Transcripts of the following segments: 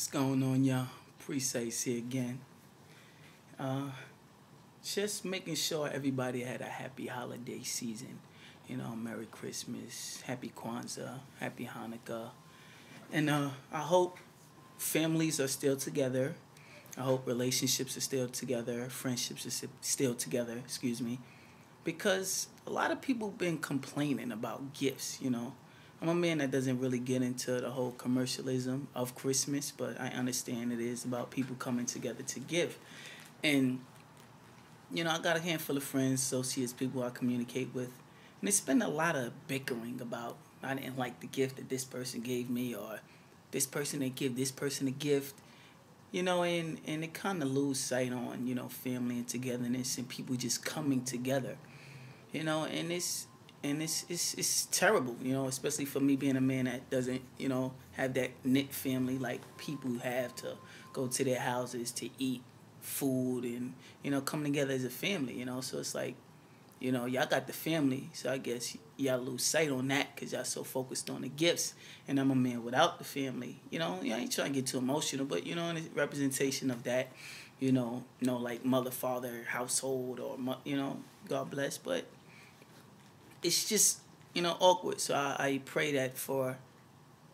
What's going on, y'all? Precise here again. Uh, just making sure everybody had a happy holiday season. Merry Christmas, Happy Kwanzaa, Happy Hanukkah. And I hope families are still together. I hope relationships are still together, friendships are still together, excuse me. Because a lot of people been complaining about gifts. I'm a man that doesn't really get into the whole commercialism of Christmas, but I understand it is about people coming together to give. And I got a handful of friends, associates, people I communicate with, and it's been a lot of bickering about I didn't like the gift that this person gave me, or this person they give this person a gift. And it kind of lose sight on family and togetherness and people just coming together. And it's terrible, especially for me being a man that doesn't, have that knit family like people have to go to their houses to eat food and, come together as a family. So it's like, y'all got the family, so I guess y'all lose sight on that because y'all so focused on the gifts. And I'm a man without the family. I ain't trying to get too emotional, but, in the representation of that, like mother, father, household, or, God bless. But it's just, awkward. So I pray that for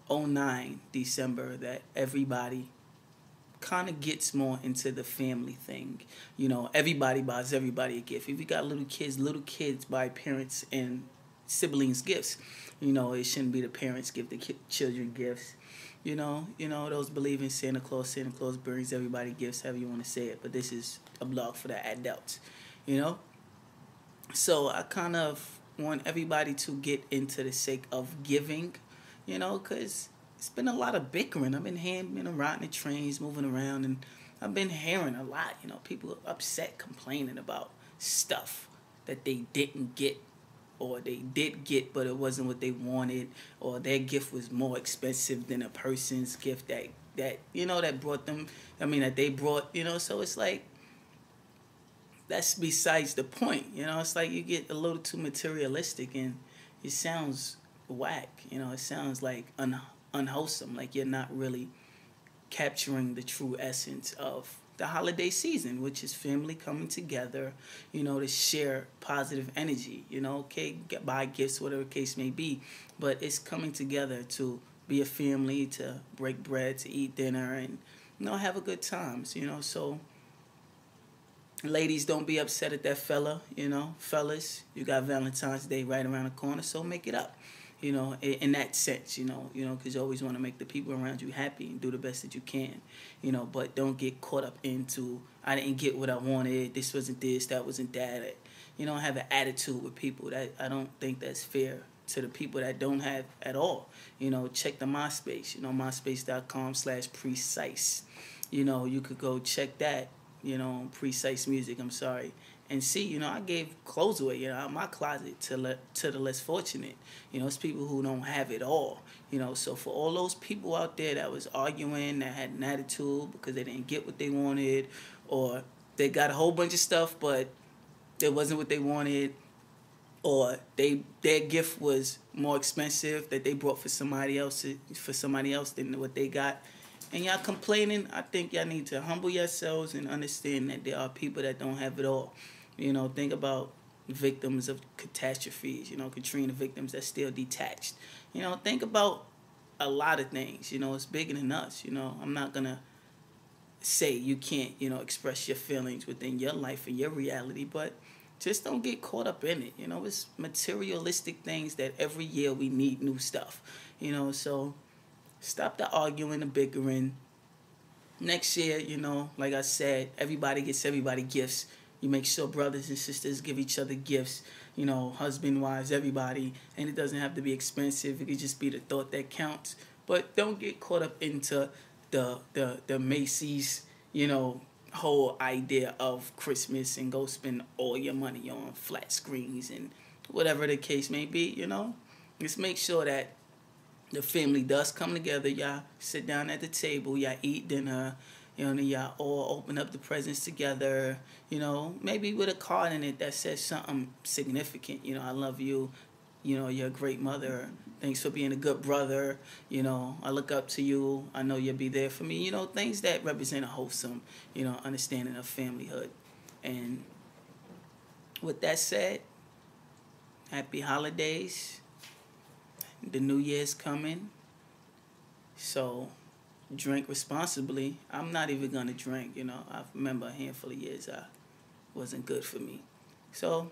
'09 December that everybody kind of gets more into the family thing. Everybody buys everybody a gift. If you got little kids buy parents and siblings gifts. It shouldn't be the parents give the children gifts. Those believe in Santa Claus. Santa Claus brings everybody gifts, however you want to say it. But this is a blog for the adults. So I kind of want everybody to get into the sake of giving, because it's been a lot of bickering. I've been riding the trains, moving around, and I've been hearing a lot, people upset, complaining about stuff that they didn't get, or they did get, but it wasn't what they wanted, or their gift was more expensive than a person's gift that brought them, that they brought, so it's like, that's besides the point. It's like you get a little too materialistic and it sounds whack. It sounds like unwholesome, like you're not really capturing the true essence of the holiday season, which is family coming together, to share positive energy, buy gifts, whatever the case may be, but it's coming together to be a family, to break bread, to eat dinner, and, have a good times, so ladies, don't be upset at that fella, fellas, you got Valentine's Day right around the corner, so make it up. In that sense, because you always want to make the people around you happy and do the best that you can, but don't get caught up into, I didn't get what I wanted, this wasn't this, that wasn't that. Have an attitude with people. That I don't think that's fair to the people that don't have at all. Check the MySpace, myspace.com/precise. You could go check that, Precise Music, I'm sorry. And see, I gave clothes away, out of my closet to the less fortunate. It's people who don't have it all. So for all those people out there that was arguing, that had an attitude because they didn't get what they wanted, or they got a whole bunch of stuff, but it wasn't what they wanted, or their gift was more expensive that they brought for somebody else than what they got, and y'all complaining, I think y'all need to humble yourselves and understand that there are people that don't have it all. Think about victims of catastrophes, Katrina victims that's still detached. Think about a lot of things, it's bigger than us, I'm not going to say you can't, express your feelings within your life and your reality, but just don't get caught up in it. It's materialistic things that every year we need new stuff, so stop the arguing, the bickering. Next year, like I said, everybody gets everybody gifts. You make sure brothers and sisters give each other gifts, husband, wives, everybody. And it doesn't have to be expensive. It could just be the thought that counts. But don't get caught up into the Macy's, whole idea of Christmas and go spend all your money on flat screens and whatever the case may be, Just make sure that the family does come together. Y'all sit down at the table. Y'all eat dinner. Y'all all open up the presents together. Maybe with a card in it that says something significant. I love you. you know, you're a great mother. Thanks for being a good brother. You know, I look up to you. I know you'll be there for me. You know, things that represent a wholesome, you know, understanding of familyhood. And with that said, happy holidays. The new year's coming. So drink responsibly. I'm not even going to drink, you know. I remember a handful of years I wasn't good for me. So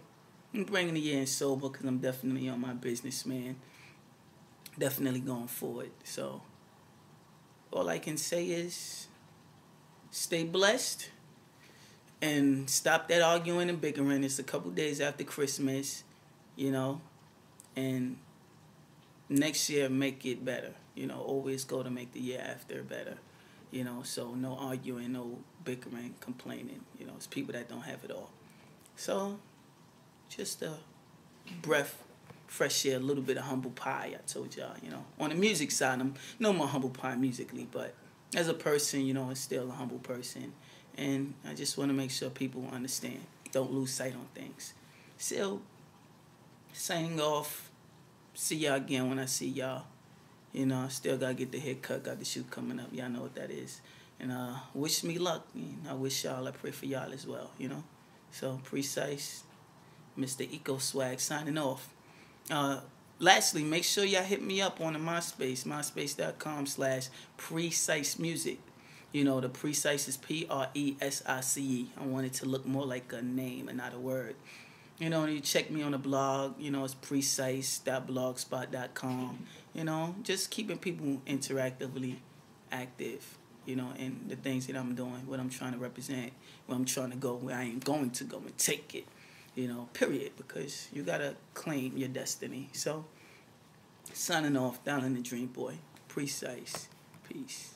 I'm bringing the year in sober because I'm definitely on my business, man. Definitely going forward. So all I can say is stay blessed and stop that arguing and bickering. It's a couple days after Christmas, you know, and next year make it better. You know, always go to make the year after better. You know, so no arguing, no bickering, complaining. You know, it's people that don't have it all. So just a breath, fresh air, a little bit of humble pie. I told y'all, you know. On the music side, I'm no more humble pie musically, but as a person, you know, I'm still a humble person. And I just want to make sure people understand. Don't lose sight on things. So, signing off. See y'all again when I see y'all. You know, I still got to get the haircut, got the shoot coming up. Y'all know what that is. And wish me luck. I wish y'all, I pray for y'all as well, you know. So, Precise, Mr. Eco Swag, signing off. Lastly, make sure y'all hit me up on the MySpace, myspace.com/Precise Music. You know, the Precise is PRESICE. I want it to look more like a name and not a word. You know, you check me on the blog. You know, it's precise.blogspot.com. You know, just keeping people interactively active, you know, in the things that I'm doing, what I'm trying to represent, where I'm trying to go, where I am going to go and take it. You know, period, because you got to claim your destiny. So, signing off, down in the Dream Boy. Precise. Peace.